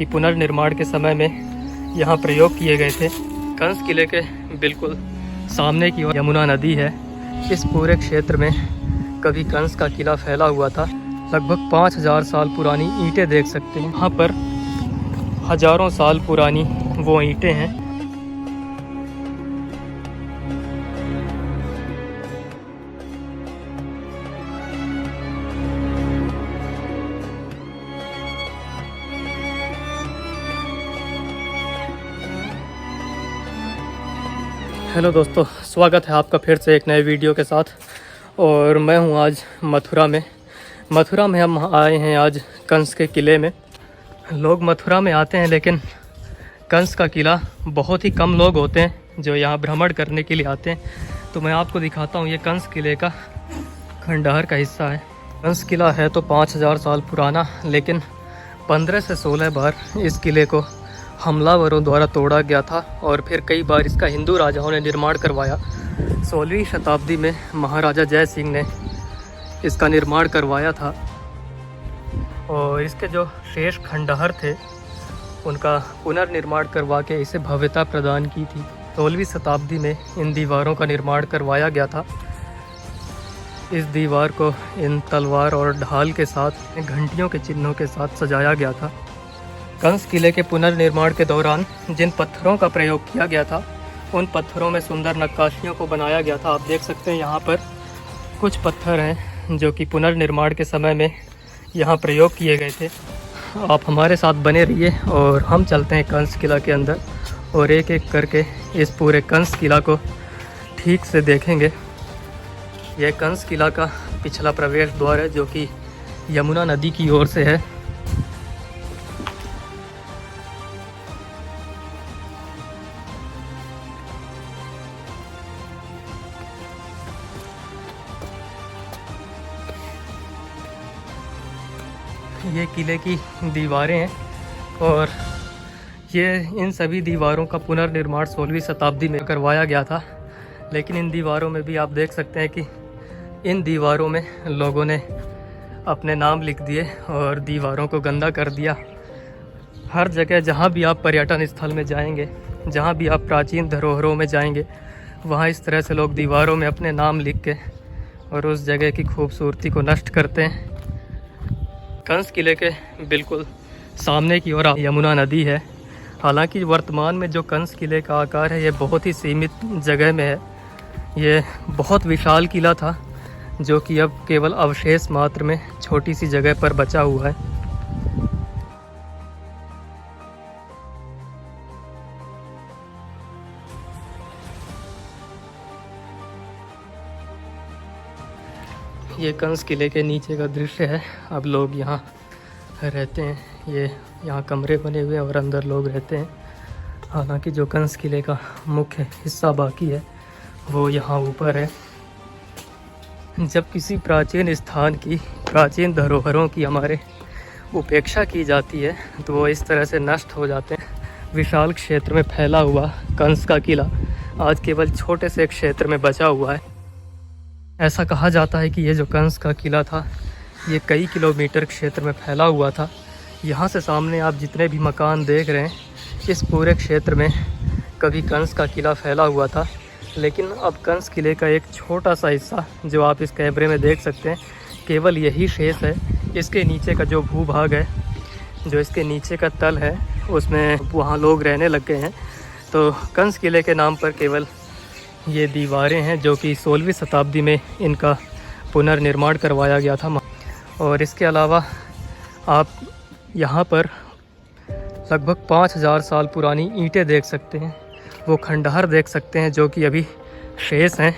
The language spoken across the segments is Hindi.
कि पुनर्निर्माण के समय में यहाँ प्रयोग किए गए थे। कंस किले के बिल्कुल सामने की ओर यमुना नदी है। इस पूरे क्षेत्र में कभी कंस का किला फैला हुआ था। लगभग 5000 साल पुरानी ईंटें देख सकते हैं। यहाँ पर हजारों साल पुरानी वो ईंटें हैं। हेलो दोस्तों, स्वागत है आपका फिर से एक नए वीडियो के साथ। और मैं हूं आज मथुरा में हम आए हैं आज कंस के किले में। लोग मथुरा में आते हैं लेकिन कंस का किला बहुत ही कम लोग होते हैं जो यहां भ्रमण करने के लिए आते हैं। तो मैं आपको दिखाता हूं, ये कंस किले का खंडहर का हिस्सा है। कंस किला है तो 5000 साल पुराना, लेकिन 15 से 16 बार इस किले को हमलावरों द्वारा तोड़ा गया था और फिर कई बार इसका हिंदू राजाओं ने निर्माण करवाया। 16वीं शताब्दी में महाराजा जय सिंह ने इसका निर्माण करवाया था और इसके जो शेष खंडहर थे उनका पुनर्निर्माण करवा के इसे भव्यता प्रदान की थी। 16वीं शताब्दी में इन दीवारों का निर्माण करवाया गया था। इस दीवार को इन तलवार और ढाल के साथ, घंटियों के चिन्हों के साथ सजाया गया था। कंस किले के पुनर्निर्माण के दौरान जिन पत्थरों का प्रयोग किया गया था उन पत्थरों में सुंदर नक्काशियों को बनाया गया था। आप देख सकते हैं यहाँ पर कुछ पत्थर हैं जो कि पुनर्निर्माण के समय में यहाँ प्रयोग किए गए थे। आप हमारे साथ बने रहिए और हम चलते हैं कंस किला के अंदर और एक एक करके इस पूरे कंस किला को ठीक से देखेंगे। यह कंस किला का पिछला प्रवेश द्वार है जो कि यमुना नदी की ओर से है। ये किले की दीवारें हैं और ये इन सभी दीवारों का पुनर्निर्माण 16वीं शताब्दी में करवाया गया था। लेकिन इन दीवारों में भी आप देख सकते हैं कि इन दीवारों में लोगों ने अपने नाम लिख दिए और दीवारों को गंदा कर दिया। हर जगह जहाँ भी आप पर्यटन स्थल में जाएंगे, जहाँ भी आप प्राचीन धरोहरों में जाएंगे, वहाँ इस तरह से लोग दीवारों में अपने नाम लिख के और उस जगह की खूबसूरती को नष्ट करते हैं। कंस किले के बिल्कुल सामने की ओर यमुना नदी है। हालांकि वर्तमान में जो कंस किले का आकार है ये बहुत ही सीमित जगह में है। ये बहुत विशाल किला था जो कि अब केवल अवशेष मात्र में छोटी सी जगह पर बचा हुआ है। ये कंस किले के नीचे का दृश्य है। अब लोग यहाँ रहते हैं, ये यहाँ कमरे बने हुए हैं और अंदर लोग रहते हैं। हालांकि जो कंस किले का मुख्य हिस्सा बाकी है वो यहाँ ऊपर है। जब किसी प्राचीन स्थान की, प्राचीन धरोहरों की हमारे उपेक्षा की जाती है तो वो इस तरह से नष्ट हो जाते हैं। विशाल क्षेत्र में फैला हुआ कंस का किला आज केवल छोटे से क्षेत्र में बचा हुआ है। ऐसा कहा जाता है कि ये जो कंस का किला था ये कई किलोमीटर क्षेत्र में फैला हुआ था। यहाँ से सामने आप जितने भी मकान देख रहे हैं, इस पूरे क्षेत्र में कभी कंस का किला फैला हुआ था। लेकिन अब कंस किले का एक छोटा सा हिस्सा जो आप इस कैमरे में देख सकते हैं, केवल यही शेष है। इसके नीचे का जो भूभाग है, जो इसके नीचे का तल है, उसमें वहाँ लोग रहने लग गए हैं। तो कंस किले के नाम पर केवल ये दीवारें हैं जो कि 16वीं शताब्दी में इनका पुनर्निर्माण करवाया गया था। और इसके अलावा आप यहाँ पर लगभग 5000 साल पुरानी ईंटें देख सकते हैं, वो खंडहर देख सकते हैं जो कि अभी शेष हैं।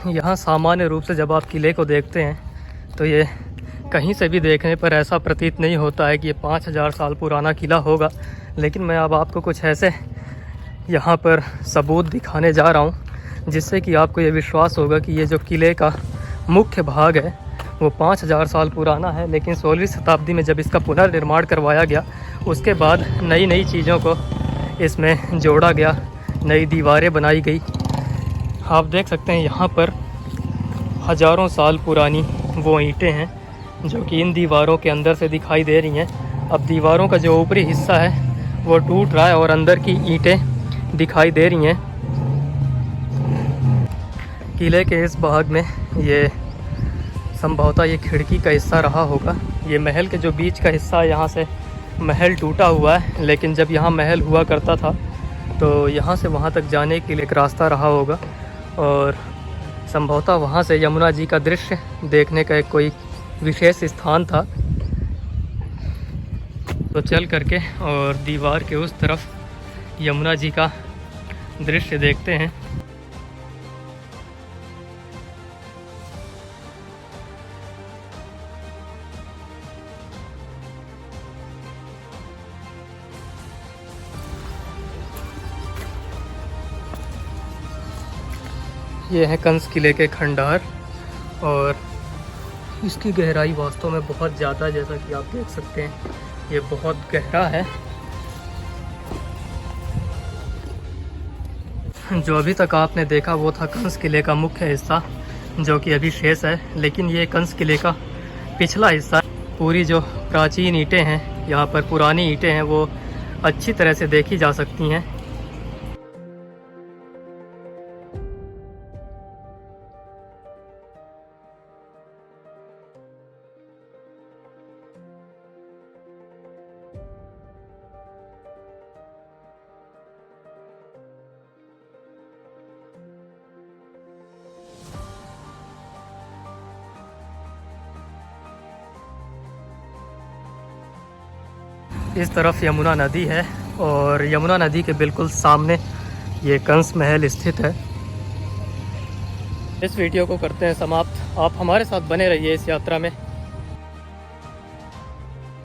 यहाँ सामान्य रूप से जब आप किले को देखते हैं तो ये कहीं से भी देखने पर ऐसा प्रतीत नहीं होता है कि ये 5000 साल पुराना किला होगा। लेकिन मैं अब आपको कुछ ऐसे यहाँ पर सबूत दिखाने जा रहा हूँ जिससे कि आपको ये विश्वास होगा कि ये जो किले का मुख्य भाग है वो 5000 साल पुराना है। लेकिन 16वीं शताब्दी में जब इसका पुनर्निर्माण करवाया गया उसके बाद नई नई चीज़ों को इसमें जोड़ा गया, नई दीवारें बनाई गई। आप देख सकते हैं यहाँ पर हज़ारों साल पुरानी वो ईंटें हैं जो कि इन दीवारों के अंदर से दिखाई दे रही हैं। अब दीवारों का जो ऊपरी हिस्सा है वो टूट रहा है और अंदर की ईंटें दिखाई दे रही हैं। किले के इस भाग में ये संभवतः ये खिड़की का हिस्सा रहा होगा। ये महल के जो बीच का हिस्सा है, यहाँ से महल टूटा हुआ है, लेकिन जब यहाँ महल हुआ करता था तो यहाँ से वहाँ तक जाने के लिए एक रास्ता रहा होगा और संभवतः वहाँ से यमुना जी का दृश्य देखने का एक कोई विशेष स्थान था। तो चल करके और दीवार के उस तरफ यमुना जी का दृश्य देखते हैं। ये है कंस किले के खंडहर और इसकी गहराई वास्तव में बहुत ज़्यादा, जैसा कि आप देख सकते हैं ये बहुत गहरा है। जो अभी तक आपने देखा वो था कंस किले का मुख्य हिस्सा जो कि अभी शेष है, लेकिन ये कंस किले का पिछला हिस्सा। पूरी जो प्राचीन ईंटें हैं, यहाँ पर पुरानी ईंटें हैं, वो अच्छी तरह से देखी जा सकती हैं। इस तरफ यमुना नदी है और यमुना नदी के बिल्कुल सामने ये कंस महल स्थित है। इस वीडियो को करते हैं समाप्त। आप हमारे साथ बने रहिए इस यात्रा में।